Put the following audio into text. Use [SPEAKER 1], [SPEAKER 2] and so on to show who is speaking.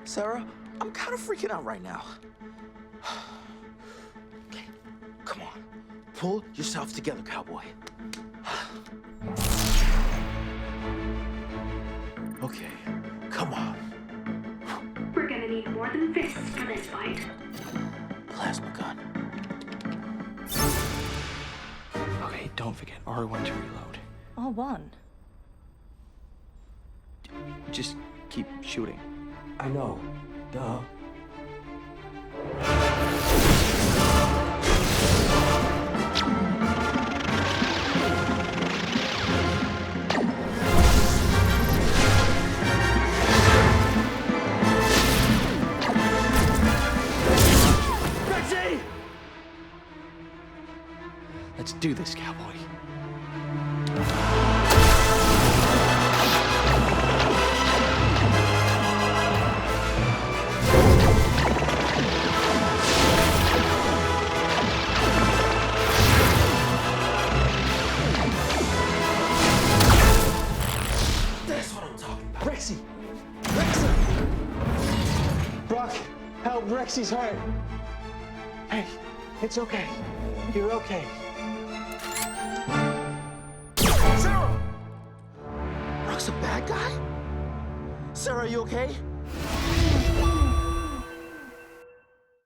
[SPEAKER 1] Sarah, I'm kind of freaking out right now. Okay, come on. Pull yourself together, cowboy. Okay, come on.
[SPEAKER 2] We're gonna need more than fists for this fight.
[SPEAKER 1] Plasma gun.
[SPEAKER 3] Okay, don't forget R1 to reload.
[SPEAKER 4] R1.
[SPEAKER 3] Just keep shooting.
[SPEAKER 1] I know. Duh.
[SPEAKER 3] Rexy! Let's do this, cowboy.
[SPEAKER 1] That's what I'm talking about.
[SPEAKER 3] Rexy! Rexy! Brock, help, Rexy's hurt. Hey, it's okay. You're okay.
[SPEAKER 1] Sarah! Brock's a bad guy? Sarah, you okay?